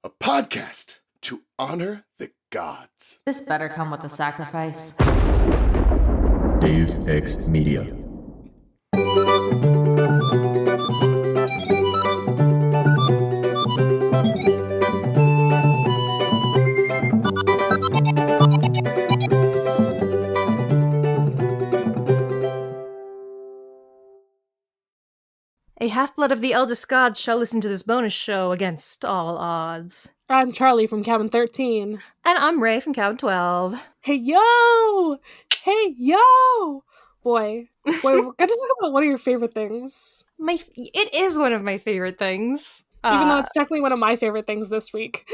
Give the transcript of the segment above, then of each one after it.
a podcast to honor the gods. This better come with a sacrifice. Dave X Media. A half-blood of the eldest gods shall listen to this bonus show against all odds. I'm Charlie from Cabin 13. And I'm Ray from Cabin 12. Hey, yo! Hey, yo! Boy, we're gonna talk about one of your favorite things. It is one of my favorite things. Even though it's definitely one of my favorite things this week.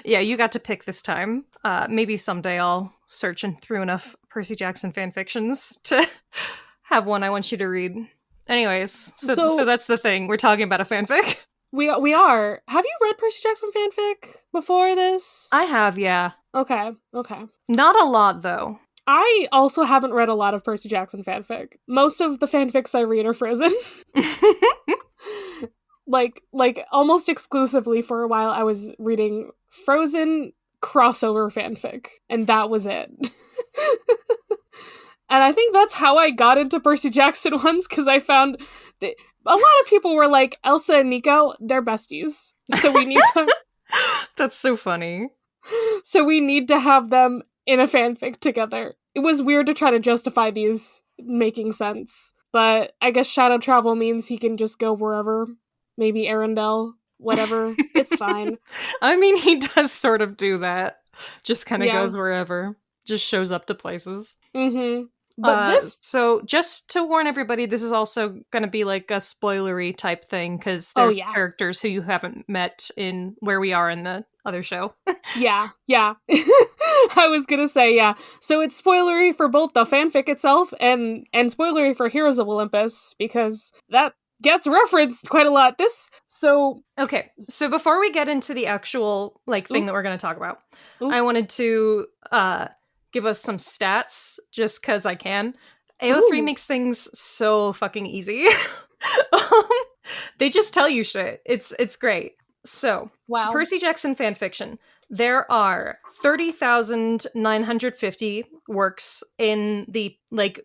Yeah, you got to pick this time. Maybe someday I'll search through enough Percy Jackson fanfictions to have one I want you to read. Anyways, so that's the thing. We're talking about a fanfic. We are. Have you read Percy Jackson fanfic before this? I have, yeah. Okay. Not a lot, though. I also haven't read a lot of Percy Jackson fanfic. Most of the fanfics I read are Frozen. like almost exclusively for a while I was reading Frozen crossover fanfic, and that was it. And I think that's how I got into Percy Jackson ones, because I found that a lot of people were like, Elsa and Nico, they're besties. So we need to... That's so funny. So we need to have them in a fanfic together. It was weird to try to justify these making sense. But I guess shadow travel means he can just go wherever. Maybe Arendelle, whatever. It's fine. I mean, he does sort of do that. Just kind of goes wherever. Just shows up to places. Mm-hmm. But so just to warn everybody, this is also going to be like a spoilery type thing, because there's characters who you haven't met in Where We Are in the other show. Yeah. I was going to say, yeah. So it's spoilery for both the fanfic itself and spoilery for Heroes of Olympus, because that gets referenced quite a lot. Okay, so before we get into the actual thing that we're going to talk about, I wanted to give us some stats, just because I can. AO3 makes things so fucking easy. They just tell you shit. It's great. So, wow. Percy Jackson fanfiction. There are 30,950 works in the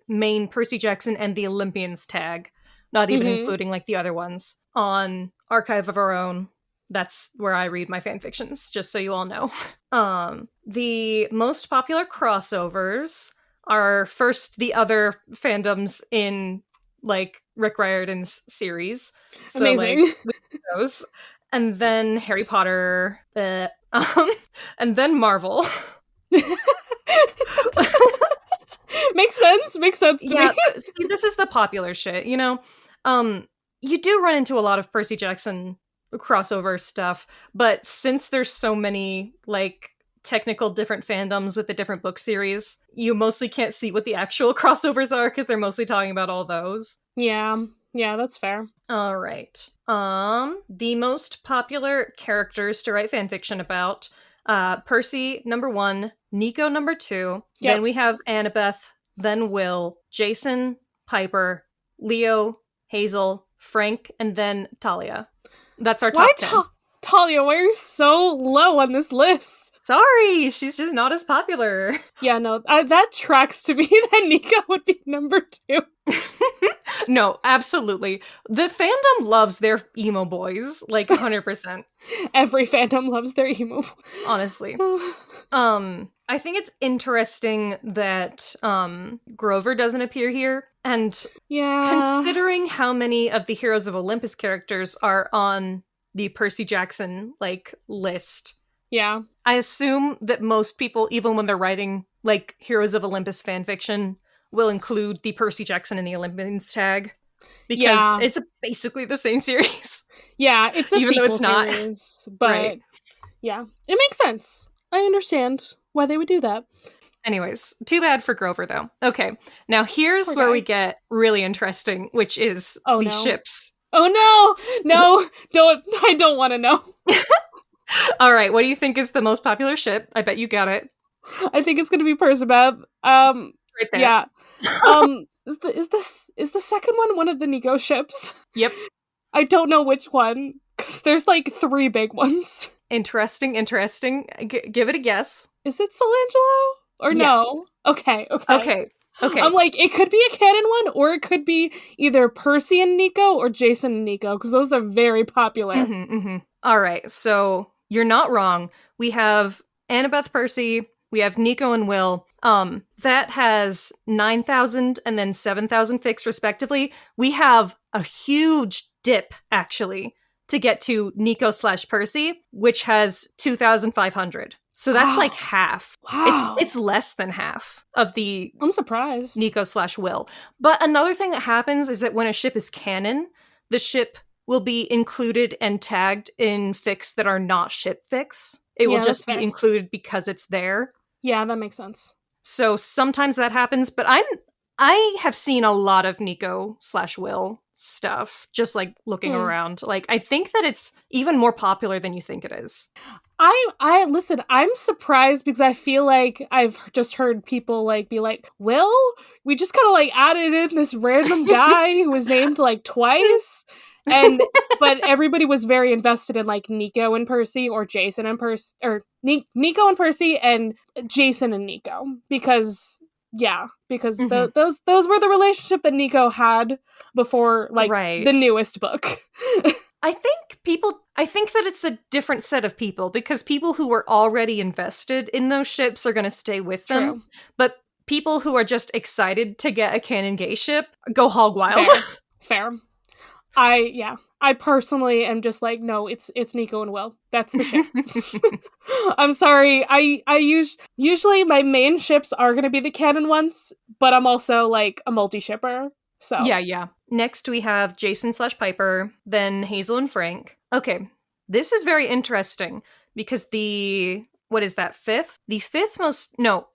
main Percy Jackson and the Olympians tag, not even including the other ones, on Archive of Our Own. That's where I read my fanfictions, just so you all know. The most popular crossovers are first the other fandoms in Rick Riordan's series. So, amazing. Those. And then Harry Potter, and then Marvel. Makes sense to me. See, this is the popular shit, you know? You do run into a lot of Percy Jackson crossover stuff, but since there's so many technical different fandoms with the different book series, you mostly can't see what the actual crossovers are, because they're mostly talking about all those. Yeah, that's fair. All right. The most popular characters to write fanfiction about: Percy, number 1, Nico, number 2. Yep. Then we have Annabeth, then Will, Jason, Piper, Leo, Hazel, Frank, and then Talia. That's our top 10. Talia, why are you so low on this list? Sorry, she's just not as popular. Yeah, no, that tracks to me that Nico would be number 2. No, absolutely. The fandom loves their emo boys, 100%. Every fandom loves their emo boys. Honestly. I think it's interesting that Grover doesn't appear here, and considering how many of the Heroes of Olympus characters are on the Percy Jackson list. Yeah. I assume that most people, even when they're writing Heroes of Olympus fanfiction, will include the Percy Jackson and the Olympians tag, because it's basically the same series. Yeah, it's a even sequel though it's not series, but yeah, it makes sense. I understand why they would do that. Anyways, too bad for Grover, though. Okay, now here's where we get really interesting, which is ships. Oh no, I don't want to know. All right, what do you think is the most popular ship? I bet you got it. I think it's going to be Percabeth. Right there. Yeah. Is the second one of the Nico ships? Yep. I don't know which one. Because there's like 3 big ones. Interesting. Give it a guess. Is it Solangelo? Or Yes. no? Okay. Okay. I'm like, it could be a canon one, or it could be either Percy and Nico or Jason and Nico, because those are very popular. All right, so you're not wrong. We have Annabeth Percy, we have Nico and Will. That has 9,000 and then 7,000 fics respectively. We have a huge dip, actually, to get to Nico/Percy, which has 2,500. So that's like half. Wow. It's less than half of the I'm surprised. Nico/Will. But another thing that happens is that when a ship is canon, the ship will be included and tagged in fics that are not ship fics. It will just be included because it's there. Yeah, that makes sense. So sometimes that happens, but I have seen a lot of Nico/Will stuff, just like looking around. Like, I think that it's even more popular than you think it is. I listen, I'm surprised because I feel like I've just heard people like be like, Will, we just kind of like added in this random guy who was named like twice. But everybody was very invested in like Nico and Percy or Jason and Percy, or Nico and Percy and Jason and Nico, because those were the relationship that Nico had before like the newest book. I think that it's a different set of people, because people who were already invested in those ships are going to stay with them. But people who are just excited to get a canon gay ship go hog wild. Fair. I personally am just like, no, it's Nico and Will. That's the ship. I'm sorry. I usually my main ships are going to be the canon ones, but I'm also like a multi-shipper. So yeah. Next we have Jason/Piper, then Hazel and Frank. Okay, this is very interesting because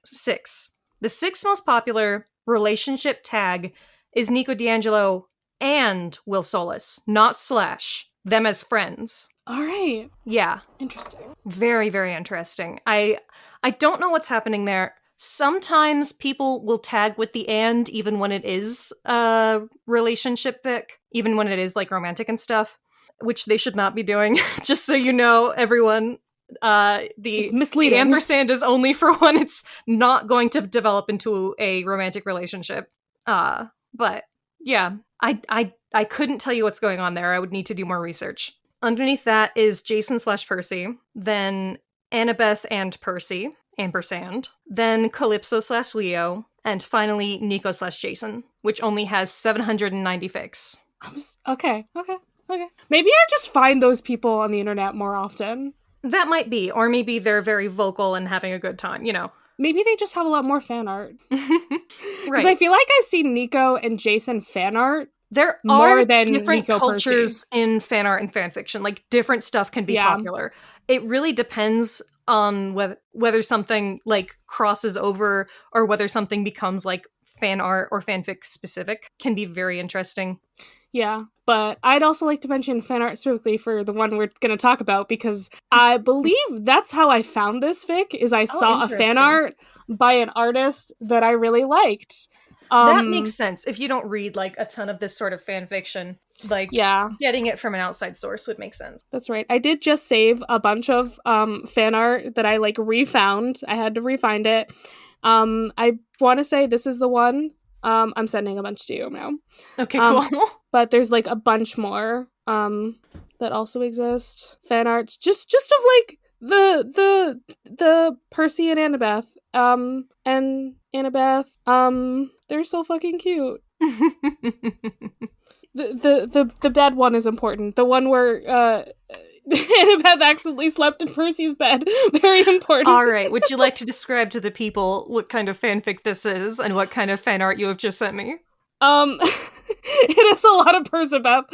sixth. The sixth most popular relationship tag is Nico D'Angelo and Will Solis, not / them as friends. All right. Yeah. Interesting. Very, very interesting. I don't know what's happening there. Sometimes people will tag with the and even when it is a relationship fic, even when it is like romantic and stuff, which they should not be doing. Just so you know, everyone, it's misleading. The ampersand is only for when it's not going to develop into a romantic relationship. But yeah, I couldn't tell you what's going on there. I would need to do more research. Underneath that is Jason/Percy, then Annabeth and Percy, ampersand, then Calypso/Leo, and finally Nico/Jason, which only has 790 fics. Okay. Maybe I just find those people on the internet more often. That might be, or maybe they're very vocal and having a good time, you know. Maybe they just have a lot more fan art. Right. I feel like I see Nico and Jason fan art. There are different cultures in fan art and fan fiction. Like, different stuff can be popular. It really depends on whether something like crosses over or whether something becomes like fan art or fanfic specific. Can be very interesting. Yeah, but I'd also like to mention fan art specifically for the one we're going to talk about, because I believe that's how I found this fic, is I saw a fan art by an artist that I really liked. That makes sense. If you don't read like a ton of this sort of fan fiction, like getting it from an outside source would make sense. That's right. I did just save a bunch of fan art that I like refound. I had to refind it. I want to say this is the one. I'm sending a bunch to you now. Okay, cool. But there's like a bunch more that also exist. Fan arts just of like the Percy and Annabeth. And Annabeth, they're so fucking cute. The bed one is important. The one where Annabeth accidentally slept in Percy's bed. Very important. All right. Would you like to describe to the people what kind of fanfic this is and what kind of fan art you have just sent me? It is a lot of Percabeth.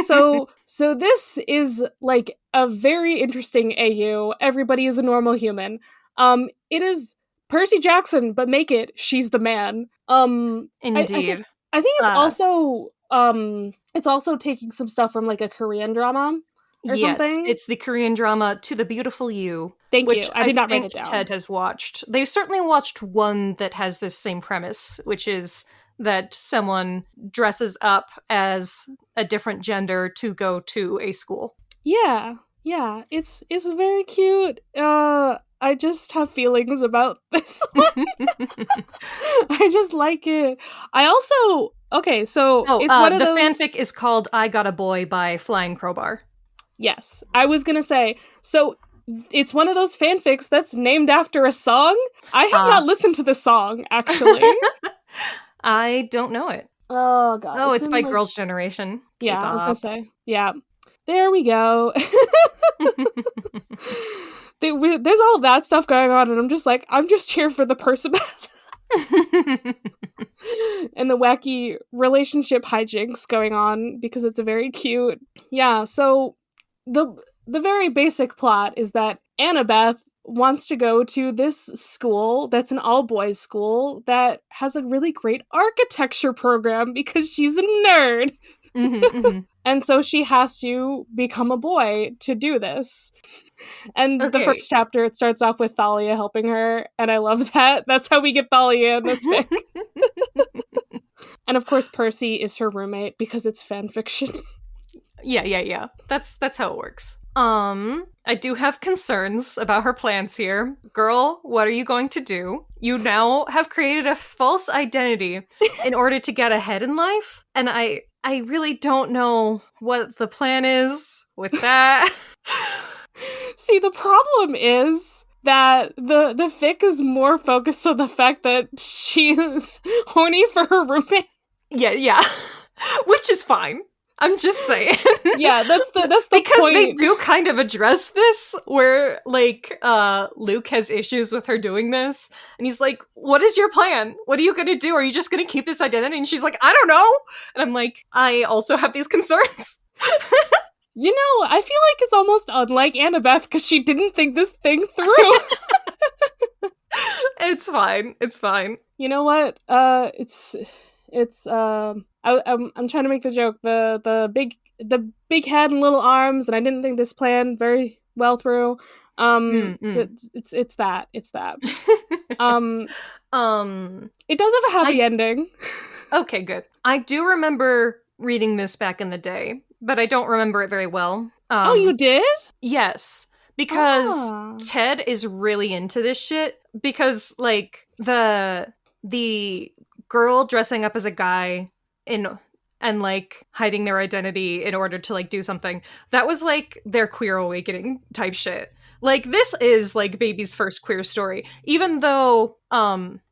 So this is like a very interesting AU. Everybody is a normal human. It is Percy Jackson, but make it she's the man. Indeed. I think it's also taking some stuff from like a Korean drama or something. It's the Korean drama To the Beautiful You. Thank you. I did not write it down. Ted has watched. They've certainly watched one that has this same premise, which is that someone dresses up as a different gender to go to a school. Yeah, it's very cute. I just have feelings about this one. I just like it. I also so it's one of the those. fanfic is called "I Got a Boy" by Flying Crowbar. Yes, I was gonna say so. It's one of those fanfics that's named after a song. I have not listened to the song actually. I don't know it. Oh god. Oh, it's by Girls' Generation. Yeah, K-pop. I was gonna say. Yeah. There we go. There's all that stuff going on, and I'm just here for the Percabeth. And the wacky relationship hijinks going on because it's a very cute. Yeah, so the very basic plot is that Annabeth wants to go to this school that's an all-boys school that has a really great architecture program because she's a nerd. And so she has to become a boy to do this. And the first chapter, it starts off with Thalia helping her, and I love that. That's how we get Thalia in this fic. And of course, Percy is her roommate because it's fanfiction. Yeah. That's how it works. I do have concerns about her plans here. Girl, what are you going to do? You now have created a false identity in order to get ahead in life, and I really don't know what the plan is with that. See, the problem is that the fic is more focused on the fact that she's horny for her roommate. Yeah. Which is fine. I'm just saying. Yeah, that's the because point. They do kind of address this where Luke has issues with her doing this, and he's like, what is your plan? What are you gonna do? Are you just gonna keep this identity? And she's like, I don't know. And I'm like, I also have these concerns. You know, I feel like it's almost unlike Annabeth because she didn't think this thing through. It's fine. You know what? I'm trying to make the joke. The big head and little arms, and I didn't think this plan very well through. It's that. It does have a happy ending. Okay, good. I do remember reading this back in the day, but I don't remember it very well. Oh, you did? Yes. Because Ted is really into this shit. Because, like, the girl dressing up as a guy and like hiding their identity in order to like do something, that was like their queer awakening type shit. Like, this is like baby's first queer story, even though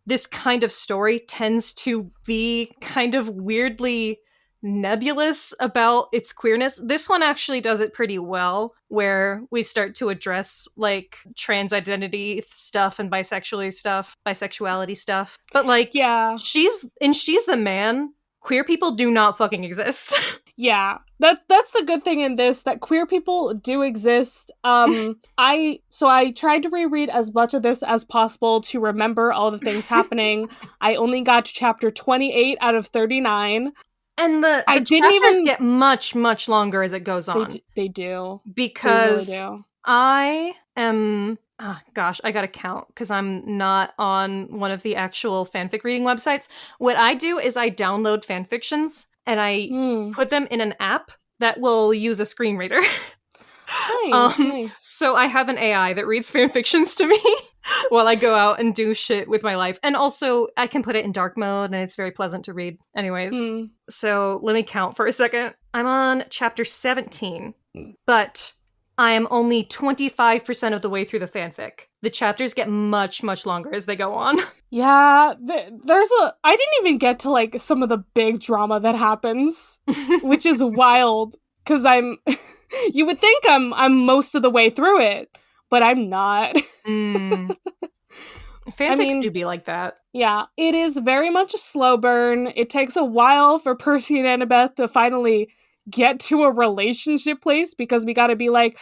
this kind of story tends to be kind of weirdly nebulous about its queerness. This one actually does it pretty well, where we start to address like trans identity stuff and bisexuality stuff. But like, yeah, she's the man. Queer people do not fucking exist. Yeah, that's the good thing in this, that queer people do exist. I tried to reread as much of this as possible to remember all the things happening. I only got to chapter 28 out of 39. And the chapters get much, much longer as it goes on. They do. Because they really do. I am... Oh, gosh, I gotta count because I'm not on one of the actual fanfic reading websites. What I do is I download fanfictions and I put them in an app that will use a screen reader. Nice. So I have an AI that reads fanfictions to me while I go out and do shit with my life. And also, I can put it in dark mode and it's very pleasant to read. Anyways, so let me count for a second. I'm on chapter 17, but I am only 25% of the way through the fanfic. The chapters get much, much longer as they go on. Yeah, I didn't even get to like some of the big drama that happens, which is wild, because you would think I'm most of the way through it, but I'm not. Fanfics do be like that. Yeah, it is very much a slow burn. It takes a while for Percy and Annabeth to finally get to a relationship place, because we gotta be like,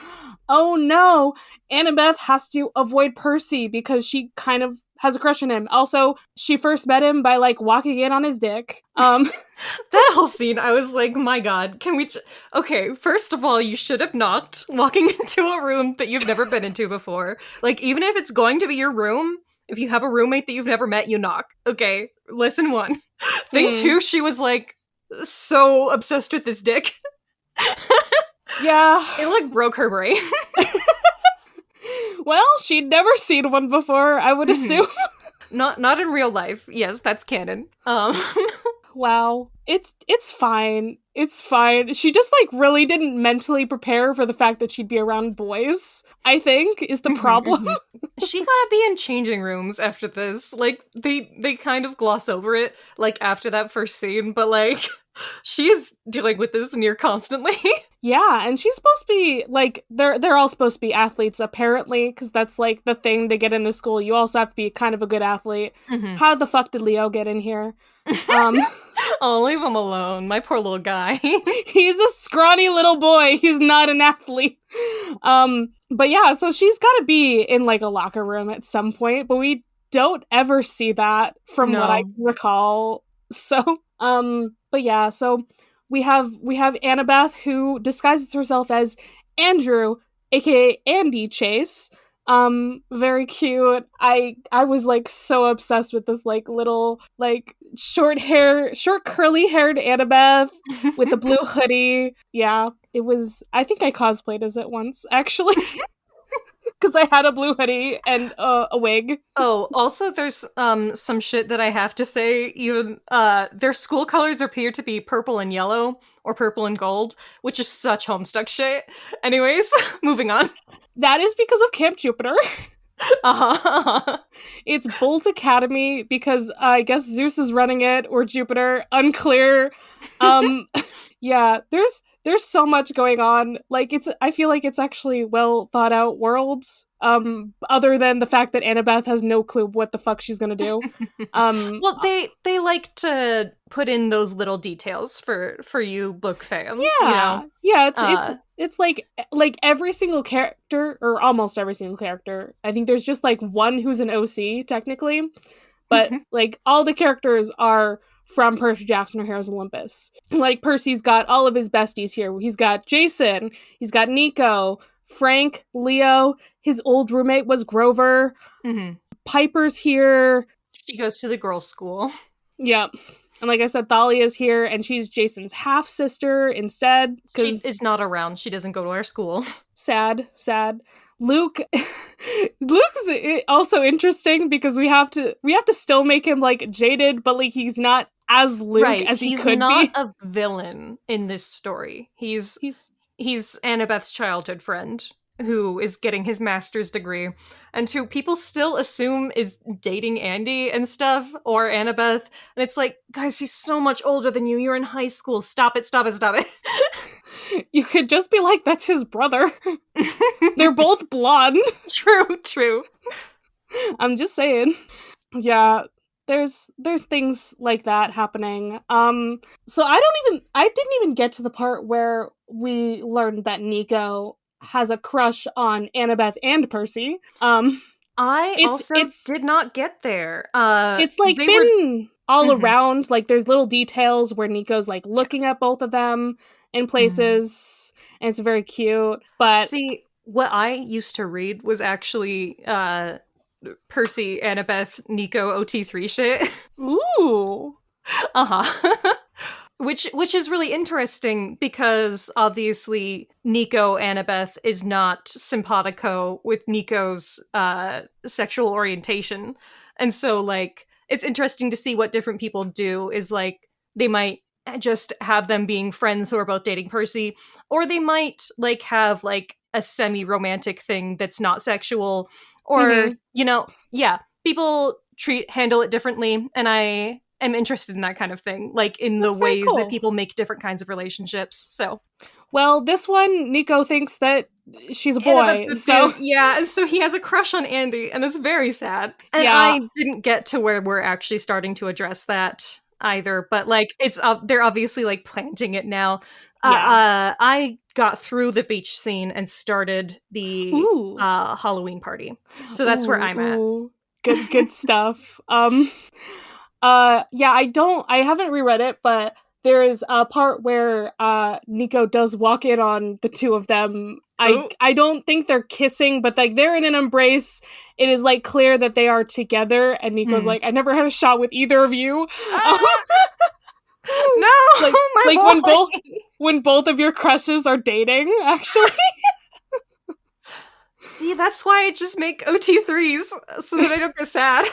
oh no, Annabeth has to avoid Percy because she kind of has a crush on him. Also, she first met him by like walking in on his dick. That whole scene, I was like, my god, can we okay, first of all, you should have knocked walking into a room that you've never been into before. Like, even if it's going to be your room, If you have a roommate that you've never met, you knock. Okay, lesson 1. Thing 2, she was like so obsessed with this dick. Yeah. It like broke her brain. Well, she'd never seen one before, I would assume. Not in real life. Yes, that's canon. Wow. It's fine. It's fine. She just like really didn't mentally prepare for the fact that she'd be around boys, I think, is the problem. She gotta be in changing rooms after this. Like, they kind of gloss over it, like, after that first scene, but, like, she's dealing with this near constantly. Yeah, and she's supposed to be, like, they're all supposed to be athletes, apparently, because that's, like, the thing to get into school. You also have to be kind of a good athlete. How the fuck did Leo get in here? Oh, leave him alone. My poor little guy. He's a scrawny little boy. He's not an athlete. But yeah, so she's got to be in like a locker room at some point, but we don't ever see that from what I recall. So, but yeah, so we have Annabeth, who disguises herself as Andrew, aka Andy Chase. Very cute. I was like so obsessed with this like little like short curly haired Annabeth with the blue hoodie. Yeah, it was, I think I cosplayed as it once, actually. Because I had a blue hoodie and a wig. Oh, also there's some shit that I have to say. Even their school colors appear to be purple and yellow, or purple and gold, which is such Homestuck shit. Anyways, moving on. That is because of Camp Jupiter. Uh-huh. It's Bolt Academy because I guess Zeus is running it, or Jupiter, unclear. Yeah, there's so much going on. Like, I feel like it's actually well thought out worlds. Other than the fact that Annabeth has no clue what the fuck she's gonna do. Well, they like to put in those little details for you book fans. Yeah, you know? Yeah. It's like every single character, or almost every single character. I think there's just like one who's an OC technically, but like all the characters are from Percy Jackson or Heroes of Olympus. Like Percy's got all of his besties here. He's got Jason. He's got Nico. Frank, Leo, his old roommate was Grover. Piper's here. She goes to the girls' school. Yep. And like I said, Thalia's here, and she's Jason's half-sister instead. She is not around. She doesn't go to our school. Sad. Luke's also interesting because we have to still make him like jaded, but like he's not as Luke as he could be. He's not a villain in this story. He's Annabeth's childhood friend who is getting his master's degree, and who people still assume is dating Andy and stuff, or Annabeth. And it's like, guys, he's so much older than you. You're in high school. Stop it. You could just be like, that's his brother. They're both blonde. True. I'm just saying. Yeah, there's things like that happening. So I didn't even get to the part where we learned that Nico has a crush on Annabeth and Percy. I also did not get there. It's like been all around. Like there's little details where Nico's like looking at both of them in places, and it's very cute. But see, what I used to read was actually Percy, Annabeth, Nico OT3 shit. Ooh. Which is really interesting because obviously Nico Annabeth is not simpatico with Nico's sexual orientation. And so like it's interesting to see what different people do. Is like they might just have them being friends who are both dating Percy, or they might like have like a semi-romantic thing that's not sexual, or people handle it differently, and I am interested in that kind of thing, like in the ways that people make different kinds of relationships. So, well, this one, Nico thinks that she's a boy, so yeah, and so he has a crush on Andy, and it's very sad. And I didn't get to where we're actually starting to address that either, but like it's they're obviously like planting it now. I got through the beach scene and started the Halloween party, so that's where I'm at. Good stuff. I haven't reread it, but there is a part where Nico does walk in on the two of them I don't think they're kissing, but like they're in an embrace. It is like clear that they are together, and Nico's like, I never had a shot with either of you. No, like boy. when both of your crushes are dating, actually. See, that's why I just make OT3s so that I don't get sad.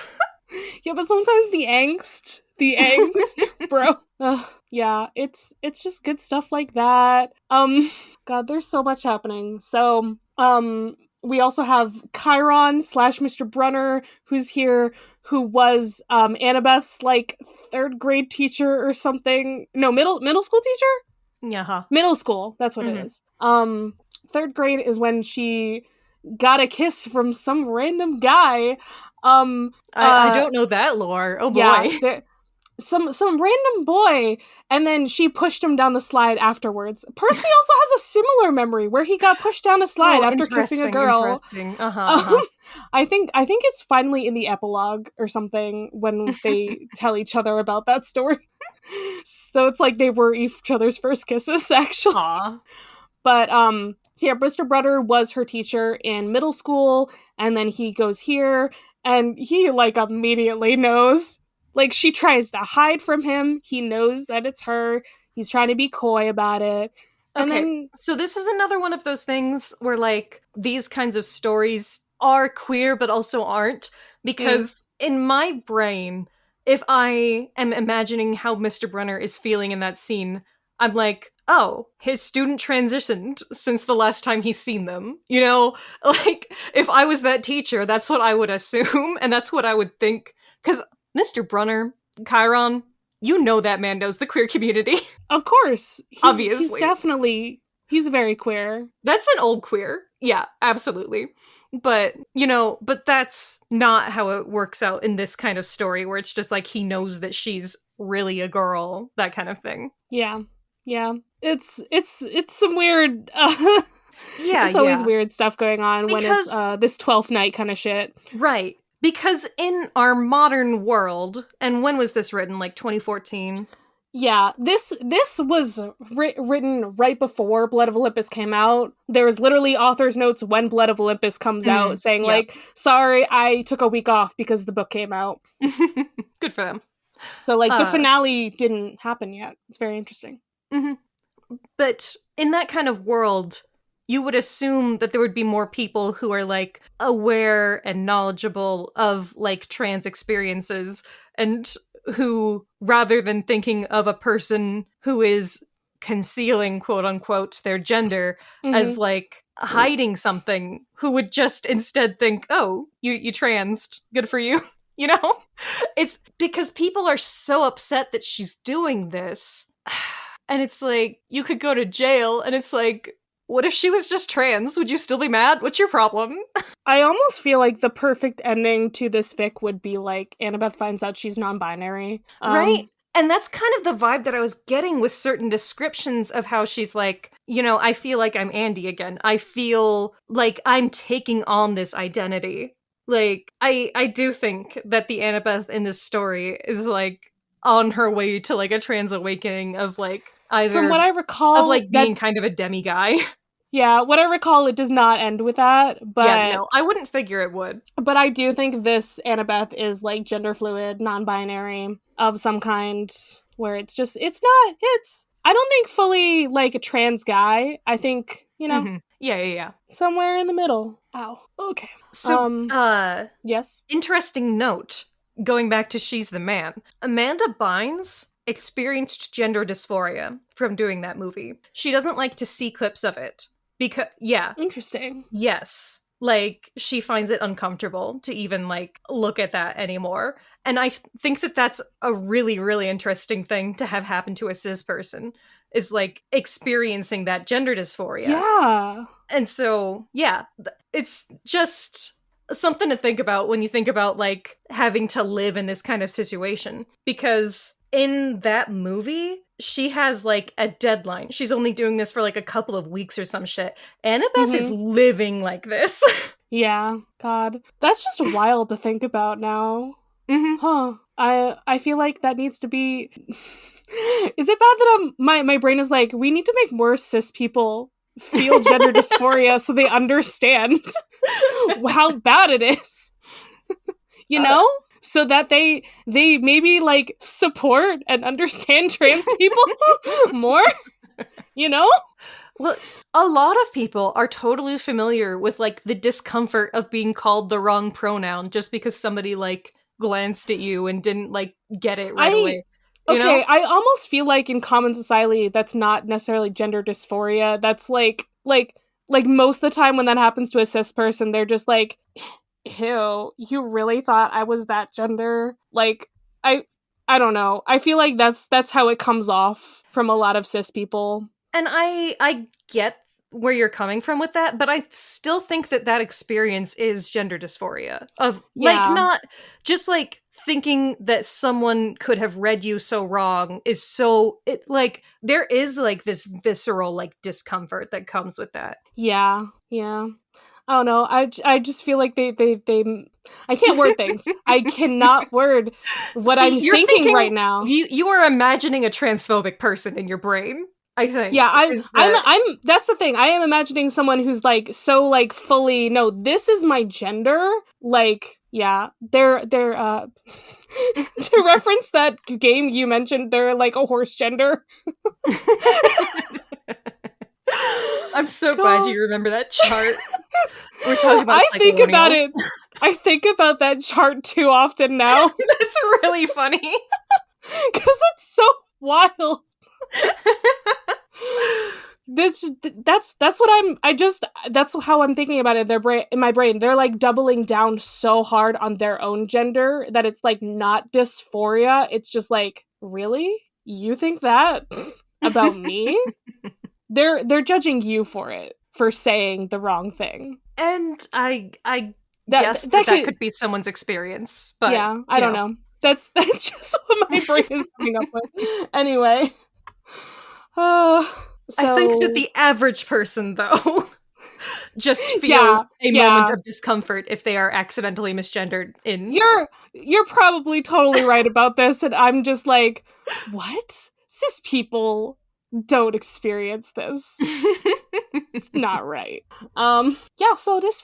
Yeah, but sometimes the angst, bro. Yeah, it's just good stuff like that. God, there's so much happening. So, we also have Chiron / Mr. Brunner, who's here, who was Annabeth's like 3rd grade teacher or something. No, middle school teacher? Yeah. Middle school, that's what it is. 3rd grade is when she got a kiss from some random guy. I don't know that lore. Oh boy. Yeah, some random boy, and then she pushed him down the slide afterwards. Percy also has a similar memory where he got pushed down a slide after kissing a girl. I think it's finally in the epilogue or something when they tell each other about that story. So it's like they were each other's first kisses, actually. Aww. But so yeah, Mr. Brunner was her teacher in middle school, and then he goes here, and he like immediately knows. Like, she tries to hide from him. He knows that it's her. He's trying to be coy about it. And then, so this is another one of those things where, like, these kinds of stories are queer but also aren't. Because in my brain, if I am imagining how Mr. Brunner is feeling in that scene, I'm like, oh, his student transitioned since the last time he's seen them. You know? Like, if I was that teacher, that's what I would assume, and that's what I would think. Because Mr. Brunner, Chiron, you know that man knows the queer community. Of course. Obviously. He's very queer. That's an old queer. Yeah, absolutely. But, but that's not how it works out in this kind of story, where it's just like he knows that she's really a girl, that kind of thing. Yeah. Yeah. It's some weird... Yeah, it's always weird stuff going on when it's this 12th night kind of shit. Right. Because in our modern world, and when was this written? Like 2014? Yeah, this was written right before Blood of Olympus came out. There was literally author's notes when Blood of Olympus comes out saying like, sorry, I took a week off because the book came out. Good for them. So like the finale didn't happen yet. It's very interesting. Mm-hmm. But in that kind of world, you would assume that there would be more people who are, like, aware and knowledgeable of, like, trans experiences, and who, rather than thinking of a person who is concealing, quote-unquote, their gender as, like, hiding something, who would just instead think, oh, you transed, good for you, you know? It's because people are so upset that she's doing this, and it's like, you could go to jail, and it's like, what if she was just trans? Would you still be mad? What's your problem? I almost feel like the perfect ending to this fic would be like Annabeth finds out she's non-binary. Right? And that's kind of the vibe that I was getting with certain descriptions of how she's like, I feel like I'm Andy again. I feel like I'm taking on this identity. Like, I do think that the Annabeth in this story is, like, on her way to, like, a trans awakening of, like, either... From what I recall... Of, like, being kind of a demi-guy. Yeah, what I recall, it does not end with that, but... Yeah, no, I wouldn't figure it would. But I do think this Annabeth is, like, gender fluid, non-binary, of some kind, where it's I don't think fully, like, a trans guy. I think, Yeah. somewhere in the middle. Ow. Okay. So, yes? Interesting note, going back to She's the Man. Amanda Bynes experienced gender dysphoria from doing that movie. She doesn't like to see clips of it. Because, yeah. Interesting. Yes. Like, she finds it uncomfortable to even, like, look at that anymore. And I think that that's a really, really interesting thing to have happen to a cis person, is, like, experiencing that gender dysphoria. Yeah. And so, yeah, it's just something to think about when you think about, like, having to live in this kind of situation. Because in that movie, she has, like, a deadline. She's only doing this for, like, a couple of weeks or some shit. Annabeth is living like this. Yeah, God. That's just wild to think about now. Huh. I feel like that needs to be... Is it bad that my brain is like, we need to make more cis people feel gender dysphoria so they understand how bad it is. You know? So that they maybe like support and understand trans people more, you know? Well, a lot of people are totally familiar with like the discomfort of being called the wrong pronoun just because somebody like glanced at you and didn't like get it right away. You know? I almost feel like in common society that's not necessarily gender dysphoria. That's like most of the time when that happens to a cis person, they're just like, ew, you really thought I was that gender? Like, I don't know. I feel like that's how it comes off from a lot of cis people. And I get where you're coming from with that, but I still think that experience is gender dysphoria of like not just like thinking that someone could have read you so wrong is so like there is like this visceral like discomfort that comes with that. Yeah. I don't know. I just feel like they I can't word things. I cannot word what I'm thinking right now. You are imagining a transphobic person in your brain, I think. Yeah, I'm that's the thing. I am imagining someone who's like so like fully, no, this is my gender. Like, yeah, they're to reference that game you mentioned, they're like a horse gender. I'm so glad you remember that chart. We're talking about I think about it. I think about that chart too often now. That's really funny. Because it's so wild. That's what that's how I'm thinking about it. In my brain, they're like doubling down so hard on their own gender that it's like not dysphoria. It's just like, really? You think that about me? They're judging you for it, for saying the wrong thing. And I guess that could be someone's experience. But yeah, I don't know. That's just what my brain is coming up with. Anyway. So I think that the average person, though, just feels a moment of discomfort if they are accidentally misgendered in... You're probably totally right about this, and I'm just like, what? Cis people don't experience this. It's not right. Yeah, so this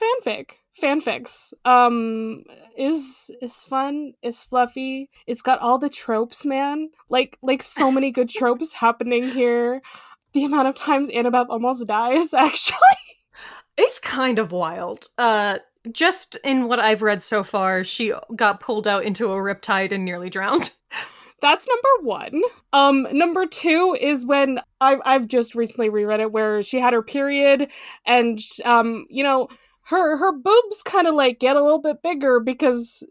fanfics is fun, is fluffy. It's got all the tropes, man. Like so many good tropes happening here. The amount of times Annabeth almost dies, actually. It's kind of wild. Just in what I've read so far, she got pulled out into a riptide and nearly drowned. That's number 1. Number 2 is when I've just recently reread it, where she had her period, and you know, her boobs kind of like get a little bit bigger because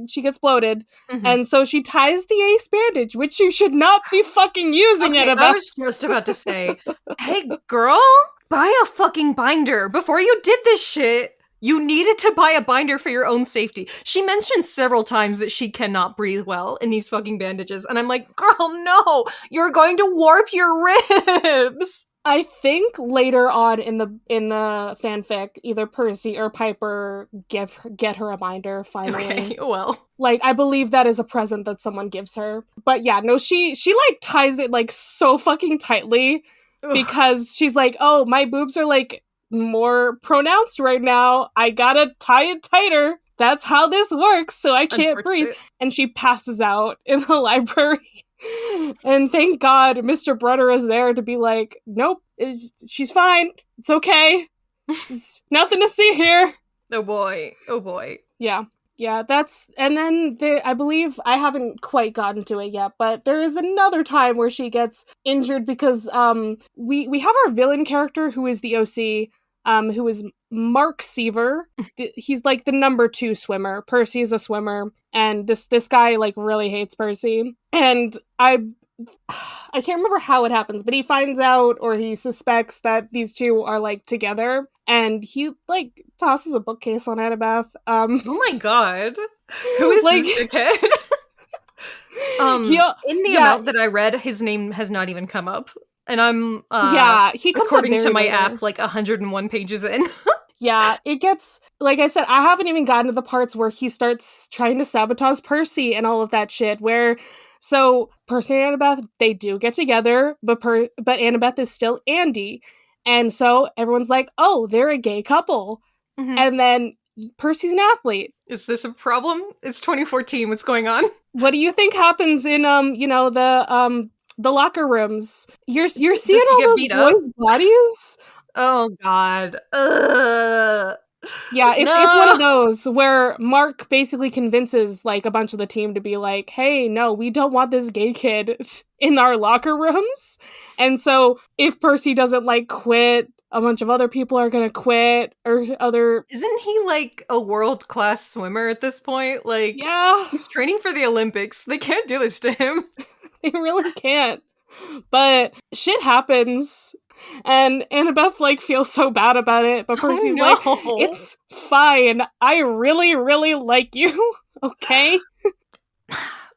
she gets bloated, and so she ties the ace bandage, which you should not be fucking using it. I was just about to say, hey girl, buy a fucking binder before you did this shit. You needed to buy a binder for your own safety. She mentioned several times that she cannot breathe well in these fucking bandages. And I'm like, girl, no, you're going to warp your ribs. I think later on in the fanfic, either Percy or Piper get her a binder finally. Okay, well. Like, I believe that is a present that someone gives her. But yeah, no, she like ties it like so fucking tightly because she's like, oh, my boobs are like more pronounced right now. I gotta tie it tighter. That's how this works, so I can't breathe. And she passes out in the library. And thank God Mr. Brunner is there to be like, nope, she's fine. It's okay. There's nothing to see here. Oh boy. Yeah, that's, and then I believe, I haven't quite gotten to it yet, but there is another time where she gets injured because we have our villain character who is the OC, who is Mark Seaver. He's like the number 2 swimmer. Percy is a swimmer, and this guy like really hates Percy. And I can't remember how it happens, but he finds out, or he suspects, that these two are like together, and he like tosses a bookcase on Annabeth. Oh my god, who is like, this dickhead? In the amount that I read, his name has not even come up. And I'm he comes according to my later. app, like 101 pages in. Yeah, it gets, like I said, I haven't even gotten to the parts where he starts trying to sabotage Percy and all of that shit, where, so Percy and Annabeth, they do get together, but Annabeth is still Andy. And so everyone's like, oh, they're a gay couple. Mhm. And then Percy's an athlete. Is this a problem? It's 2014. What's going on? What do you think happens in the locker rooms? You're seeing he all get those beat up? boys' bodies? Oh God. Ugh. Yeah, it's one of those where Mark basically convinces like a bunch of the team to be like, hey, no, we don't want this gay kid in our locker rooms. And so if Percy doesn't like quit, a bunch of other people are gonna quit, or other... Isn't he like a world-class swimmer at this point? Like, Yeah, he's training for the Olympics. They can't do this to him. they really can't. But shit happens. And Annabeth like feels so bad about it, but Percy's like, it's fine. I really, really like you. Okay?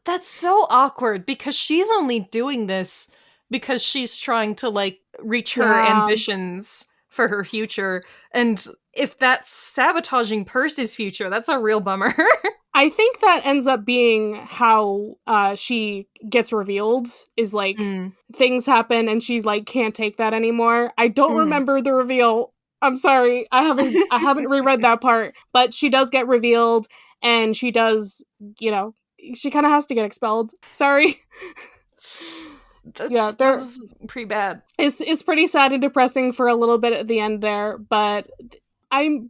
That's so awkward because she's only doing this because she's trying to like reach her ambitions for her future. And if that's sabotaging Percy's future, that's a real bummer. I think that ends up being how she gets revealed, is like things happen and she's like can't take that anymore. I don't remember the reveal. I'm sorry. I haven't reread that part, but she does get revealed and she does, she kind of has to get expelled. Sorry. That's pretty bad. It's pretty sad and depressing for a little bit at the end there, but I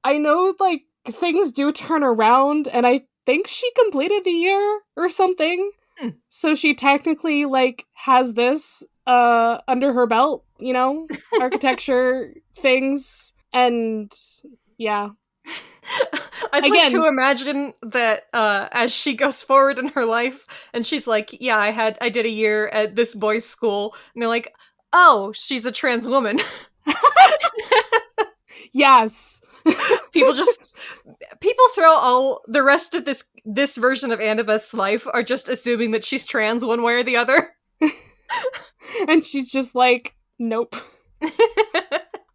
know like things do turn around, and I think she completed the year or something. So she technically like has this under her belt, architecture things, and yeah. I'd like to imagine that as she goes forward in her life and she's like, yeah, I did a year at this boys' school, and they're like, oh, she's a trans woman. Yes. People throw all the rest of this version of Annabeth's life are just assuming that she's trans one way or the other. And she's just like, nope.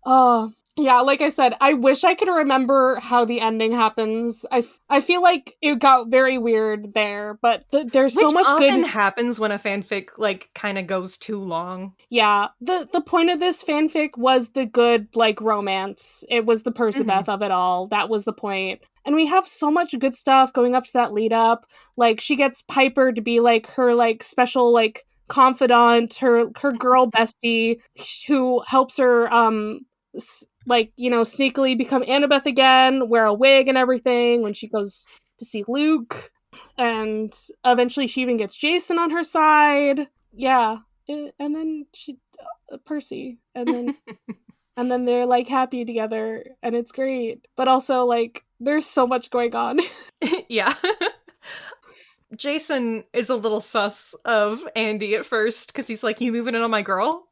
Oh. Yeah, like I said, I wish I could remember how the ending happens. I feel like it got very weird there, but there's so much often good... happens when a fanfic, like, kind of goes too long. Yeah, the point of this fanfic was the good, like, romance. It was the Percabeth of it all. That was the point. And we have so much good stuff going up to that lead up. Like, she gets Piper to be, like, her, like, special, like, confidant, her girl bestie, who helps her, sneakily become Annabeth again, wear a wig and everything when she goes to see Luke. And eventually she even gets Jason on her side. Yeah. And then Percy. And then and then they're like happy together and it's great. But also like there's so much going on. Yeah. Jason is a little sus of Andy at first because he's like, you moving in on my girl?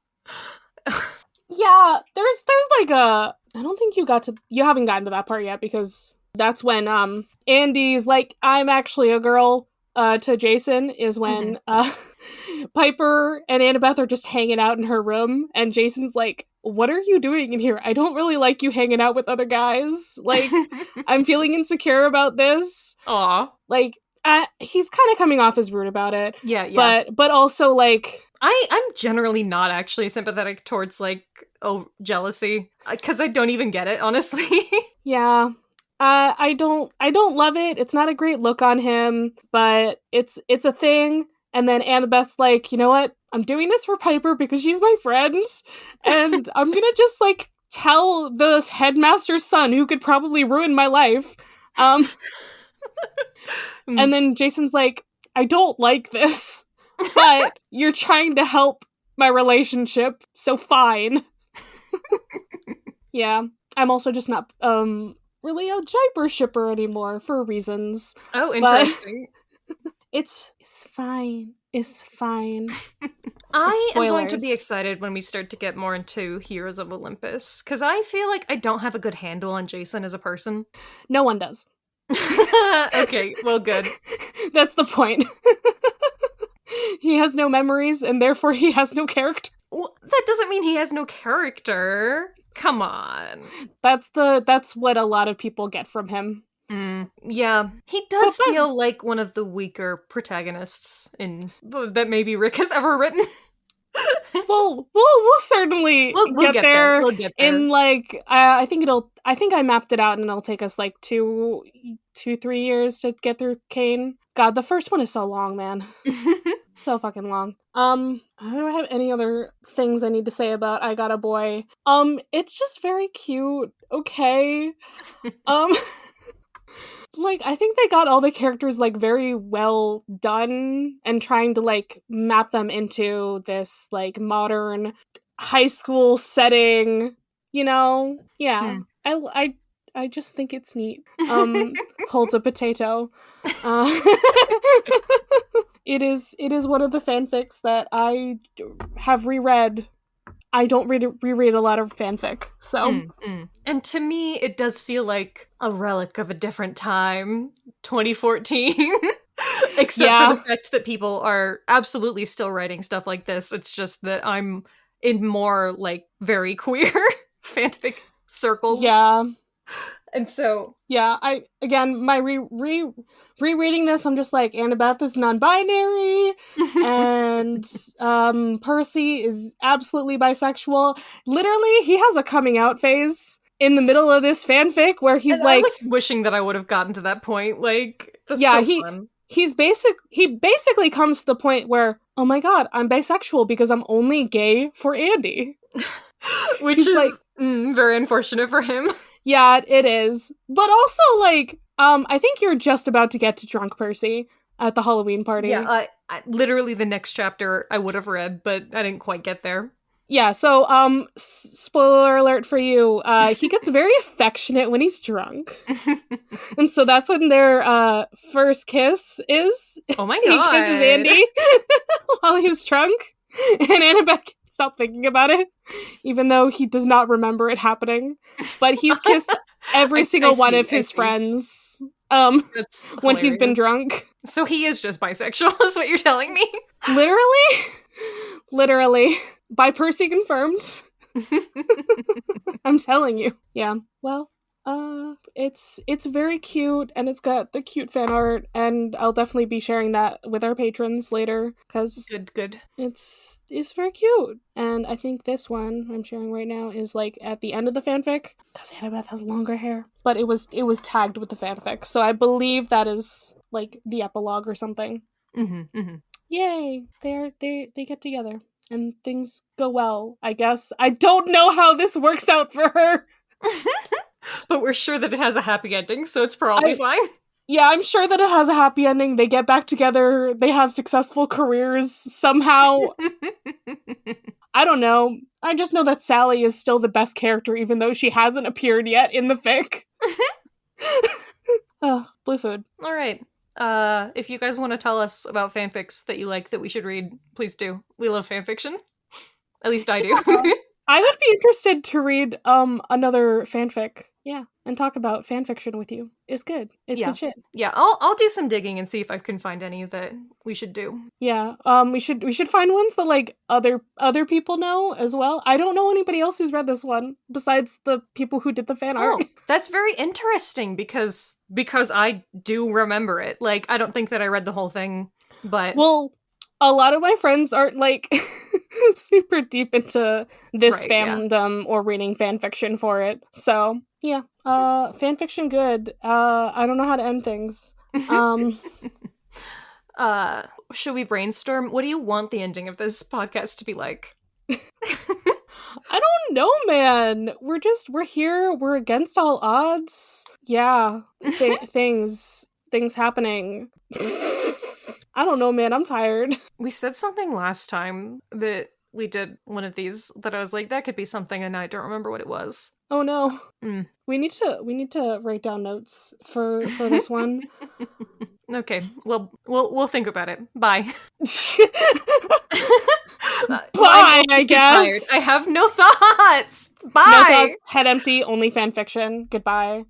Yeah, there's like I don't think you haven't gotten to that part yet, because that's when Andy's like, I'm actually a girl to Jason, is when Piper and Annabeth are just hanging out in her room, and Jason's like, what are you doing in here? I don't really like you hanging out with other guys. Like, I'm feeling insecure about this. Aw. Like, he's kind of coming off as rude about it. Yeah. But also, like... I'm generally not actually sympathetic towards, like, jealousy. Because I don't even get it, honestly. Yeah. I don't love it. It's not a great look on him, but it's a thing. And then Annabeth's like, you know what? I'm doing this for Piper because she's my friend. And I'm gonna just, like, tell the headmaster's son, who could probably ruin my life. And then Jason's like, I don't like this, but you're trying to help my relationship, so fine. Yeah, I'm also just not really a Jiper shipper anymore for reasons. Oh, interesting. It's fine. It's fine. I am going to be excited when we start to get more into Heroes of Olympus, because I feel like I don't have a good handle on Jason as a person. No one does. Okay, well, good. That's the point. He has no memories, and therefore he has no character. Well, that doesn't mean he has no character. Come on. That's what a lot of people get from him. Yeah, he does feel like one of the weaker protagonists that maybe Rick has ever written. We'll certainly We'll get there. We'll get there. In like, I think I mapped it out, and it'll take us like 3 years to get through Kane. God, the first one is so long, man. So fucking long. Do I have any other things I need to say about I Got a Boy? It's just very cute. Okay. Like, I think they got all the characters, like, very well done, and trying to, like, map them into this, like, modern high school setting, you know? Yeah. I just think it's neat. Holds a potato. It is one of the fanfics that I have reread. I don't reread a lot of fanfic, so. And to me, it does feel like a relic of a different time, 2014. Except for the fact that people are absolutely still writing stuff like this. It's just that I'm in more, like, very queer fanfic circles. Yeah. And so... Yeah, my rereading this, I'm just like, Annabeth is non-binary, and Percy is absolutely bisexual. Literally, he has a coming out phase in the middle of this fanfic where he's and like... I was wishing that I would have gotten to that point. Like, that's so fun. He basically comes to the point where, oh my god, I'm bisexual because I'm only gay for Andy. Which is like, very unfortunate for him. Yeah, it is. But also, like, I think you're just about to get to Drunk Percy at the Halloween party. Yeah, I literally the next chapter I would have read, but I didn't quite get there. Yeah, so, spoiler alert for you, he gets very affectionate when he's drunk. And so that's when their, first kiss is. Oh my god. He kisses Andy while he's drunk. And Annabeth can't stop thinking about it, even though he does not remember it happening. But he's kissed every single one of his friends when he's been drunk. So he is just bisexual, is what you're telling me? Literally. By Percy confirmed. I'm telling you. Yeah. Well, it's very cute, and it's got the cute fan art, and I'll definitely be sharing that with our patrons later, because good. It's very cute. And I think this one I'm sharing right now is like at the end of the fanfic, because Annabeth has longer hair, but it was tagged with the fanfic, so I believe that is like the epilogue or something. Yay! They get together and things go well, I guess. I don't know how this works out for her. But we're sure that it has a happy ending, so it's probably fine. Yeah, I'm sure that it has a happy ending. They get back together. They have successful careers somehow. I don't know. I just know that Sally is still the best character, even though she hasn't appeared yet in the fic. Oh, blue food. All right. If you guys want to tell us about fanfics that you like that we should read, please do. We love fanfiction. At least I do. I would be interested to read another fanfic. Yeah, and talk about fanfiction with you. It's good. It's good shit. Yeah, I'll do some digging and see if I can find any that we should do. Yeah, we should find ones that like other people know as well. I don't know anybody else who's read this one besides the people who did the fan art. That's very interesting because I do remember it. Like, I don't think that I read the whole thing, but well, a lot of my friends aren't like super deep into this fandom or reading fanfiction for it. So yeah, fanfiction good. I don't know how to end things. Should we brainstorm? What do you want the ending of this podcast to be like? I don't know, man. We're here. We're against all odds. Yeah, things happening. I don't know, man. I'm tired. We said something last time that we did one of these that I was like, that could be something, and I don't remember what it was. Oh no. We need to write down notes for this one. Okay. Well, we'll think about it. Bye. Bye, I guess. Tired. I have no thoughts. Bye. No thoughts, head empty, only fanfiction. Goodbye.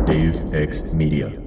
Dave X Media.